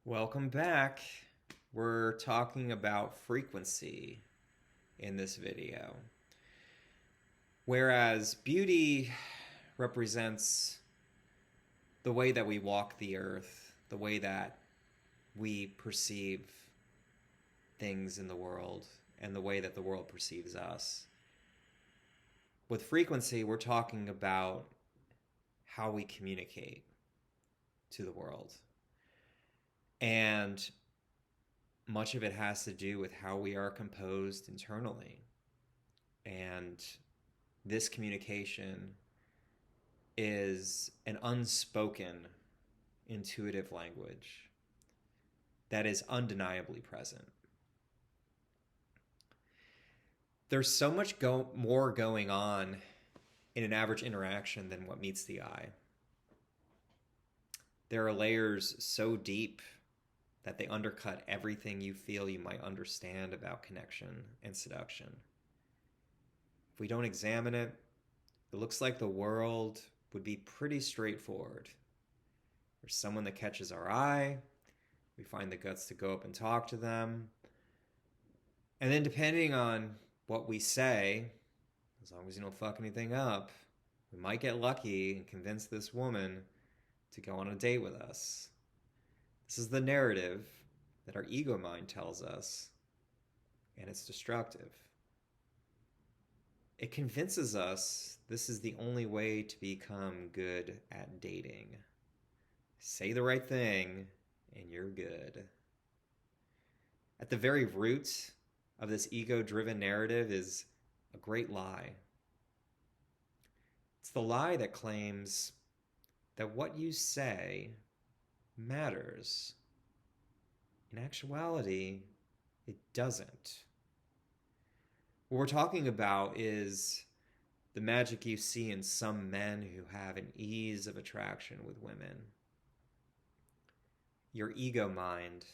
Welcome back. We're talking about frequency in this video. Whereas beauty represents the way that we walk the earth, the way that we perceive things in the world, and the way that the world perceives us. With frequency, we're talking about how we communicate to the world. And much of it has to do with how we are composed internally. And this communication is an unspoken intuitive language that is undeniably present. There's so much more going on in an average interaction than what meets the eye. There are layers so deep that they undercut everything you feel you might understand about connection and seduction. If we don't examine it, it looks like the world would be pretty straightforward. There's someone that catches our eye, we find the guts to go up and talk to them, and then depending on what we say, as long as you don't fuck anything up, we might get lucky and convince this woman to go on a date with us. This is the narrative that our ego mind tells us, and it's destructive. It convinces us this is the only way to become good at dating. Say the right thing, and you're good. At the very root of this ego-driven narrative is a great lie. It's the lie that claims that what you say matters. In actuality, it doesn't. What we're talking about is the magic you see in some men who have an ease of attraction with women. Your ego mind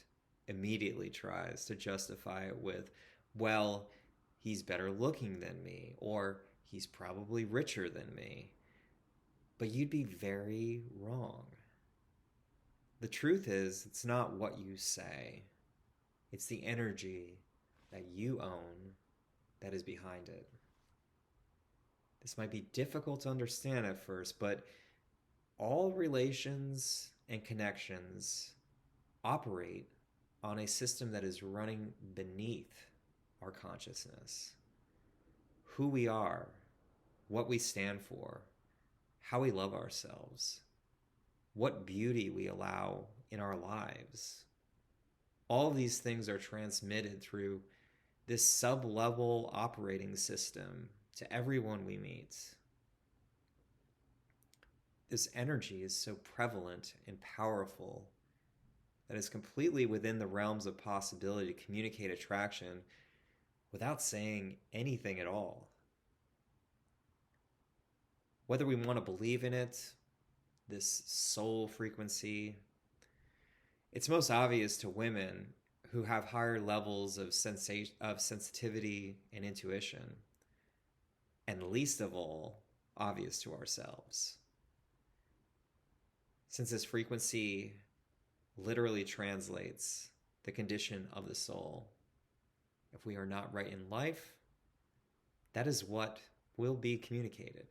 immediately tries to justify it with, well, he's better looking than me, or he's probably richer than me. But you'd be very wrong. The truth is, it's not what you say. It's the energy that you own that is behind it. This might be difficult to understand at first, but all relations and connections operate on a system that is running beneath our consciousness. Who we are, what we stand for, how we love ourselves, what beauty we allow in our lives. All of these things are transmitted through this sublevel operating system to everyone we meet. This energy is so prevalent and powerful that it's completely within the realms of possibility to communicate attraction without saying anything at all. Whether we want to believe in it, this soul frequency, it's most obvious to women who have higher levels of sensitivity and intuition, and least of all, obvious to ourselves. Since this frequency literally translates the condition of the soul, if we are not right in life, that is what will be communicated.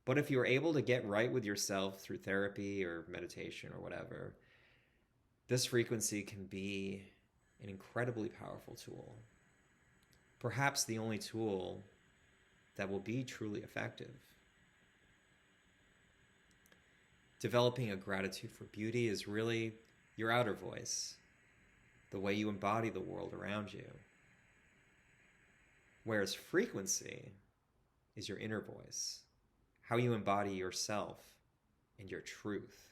But if you're able to get right with yourself through therapy or meditation or whatever, this frequency can be an incredibly powerful tool. Perhaps the only tool that will be truly effective. Developing a gratitude for beauty is really your outer voice, the way you embody the world around you. Whereas frequency is your inner voice, how you embody yourself and your truth.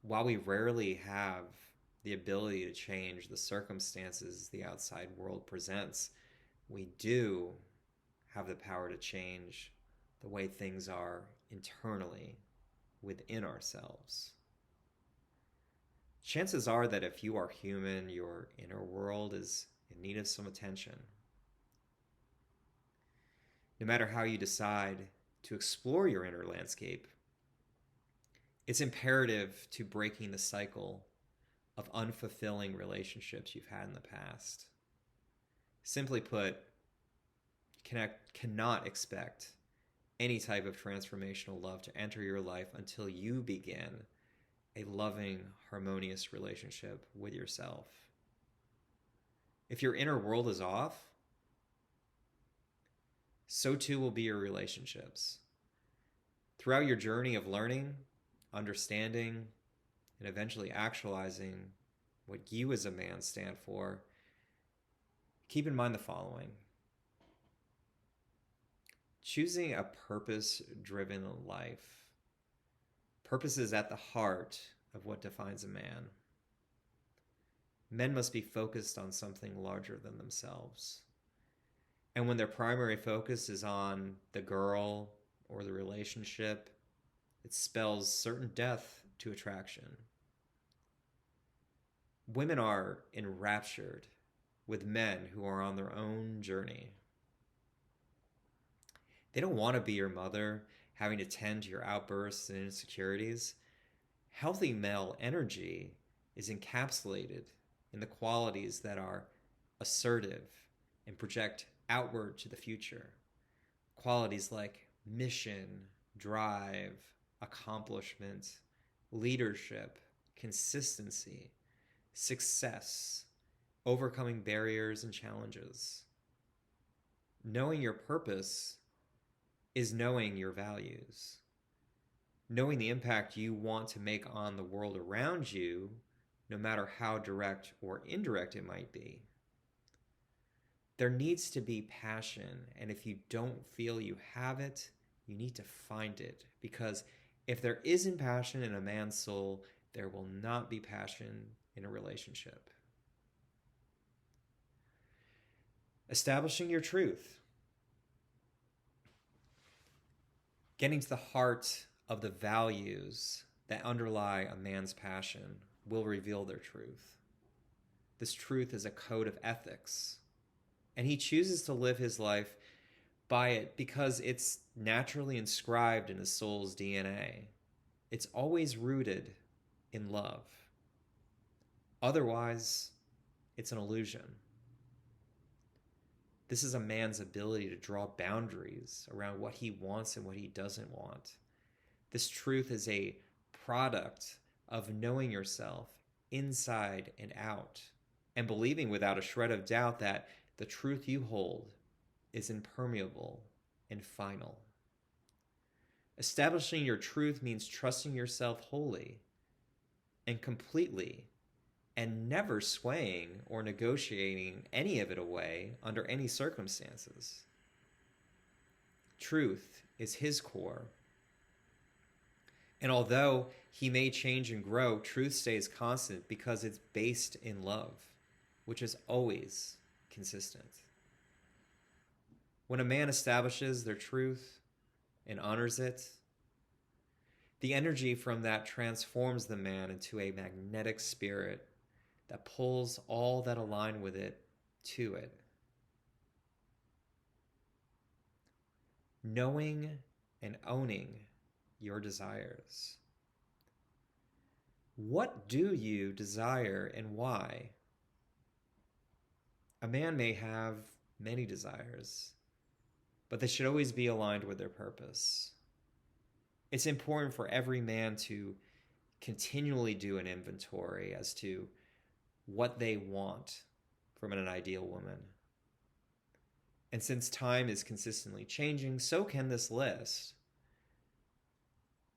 While we rarely have the ability to change the circumstances the outside world presents, we do have the power to change the way things are internally within ourselves. Chances are that if you are human, your inner world is in need of some attention. No matter how you decide to explore your inner landscape, It's imperative to breaking the cycle of unfulfilling relationships you've had in the past. Simply put, cannot expect any type of transformational love to enter your life until you begin a loving, harmonious relationship with yourself. If your inner world is off, so too will be your relationships. Throughout your journey of learning, understanding, and eventually actualizing what you as a man stand for, keep in mind the following. Choosing a purpose-driven life. Purpose is at the heart of what defines a man. Men must be focused on something larger than themselves. And when their primary focus is on the girl or the relationship, it spells certain death to attraction. Women are enraptured with men who are on their own journey. They don't want to be your mother, having to tend to your outbursts and insecurities. Healthy male energy is encapsulated in the qualities that are assertive and project outward to the future. Qualities like mission, drive, accomplishment, leadership, consistency, success, overcoming barriers and challenges. Knowing your purpose is knowing your values. Knowing the impact you want to make on the world around you, no matter how direct or indirect it might be. There needs to be passion, and if you don't feel you have it, you need to find it. Because if there isn't passion in a man's soul, there will not be passion in a relationship. Establishing your truth. Getting to the heart of the values that underlie a man's passion will reveal their truth. This truth is a code of ethics, and he chooses to live his life by it because it's naturally inscribed in his soul's DNA. It's always rooted in love. Otherwise, it's an illusion. This is a man's ability to draw boundaries around what he wants and what he doesn't want. This truth is a product of knowing yourself inside and out, and believing without a shred of doubt that the truth you hold is impermeable and final. Establishing your truth means trusting yourself wholly and completely, and never swaying or negotiating any of it away under any circumstances. Truth is his core. And although he may change and grow, truth stays constant because it's based in love, which is always consistent. When a man establishes their truth and honors it, the energy from that transforms the man into a magnetic spirit that pulls all that align with it to it. Knowing and owning your desires. What do you desire and why? A man may have many desires, but they should always be aligned with their purpose. It's important for every man to continually do an inventory as to what they want from an ideal woman. And since time is consistently changing, so can this list.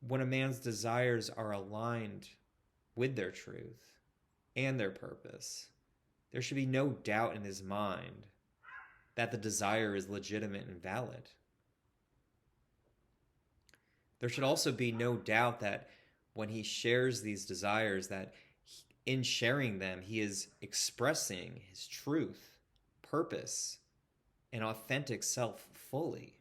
When a man's desires are aligned with their truth and their purpose, there should be no doubt in his mind that the desire is legitimate and valid. There should also be no doubt that when he shares these desires, that in sharing them, he is expressing his truth, purpose, and authentic self fully.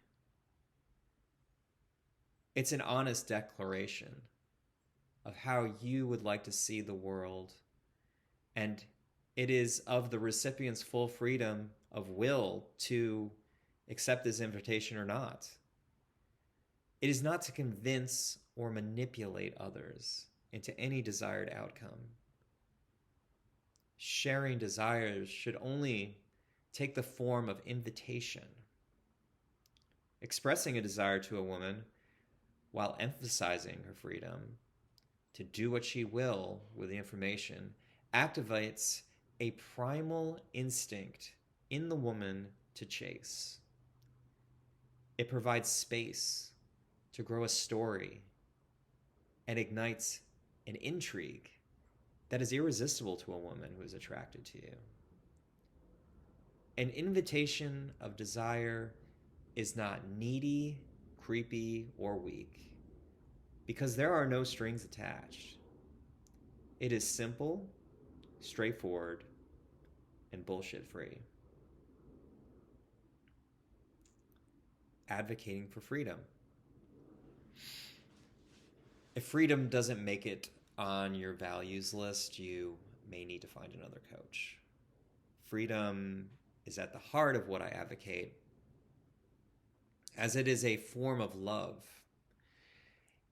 It's an honest declaration of how you would like to see the world, and it is of the recipient's full freedom of will to accept this invitation or not. It is not to convince or manipulate others into any desired outcome. Sharing desires should only take the form of invitation. Expressing a desire to a woman while emphasizing her freedom to do what she will with the information activates a primal instinct in the woman to chase. It provides space to grow a story and ignites an intrigue that is irresistible to a woman who is attracted to you. An invitation of desire is not needy, creepy, or weak, because there are no strings attached. It is simple, straightforward, and bullshit-free. Advocating for freedom. If freedom doesn't make it on your values list, you may need to find another coach. Freedom is at the heart of what I advocate, as it is a form of love.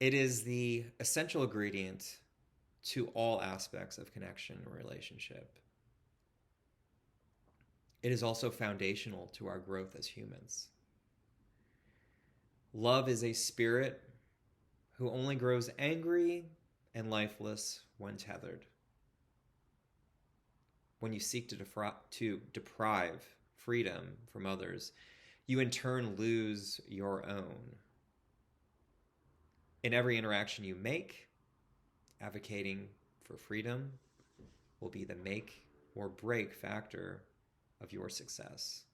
It is the essential ingredient to all aspects of connection and relationship. It is also foundational to our growth as humans. Love is a spirit who only grows angry and lifeless when tethered. When you seek to deprive freedom from others, you in turn lose your own. In every interaction you make, advocating for freedom will be the make or break factor of your success.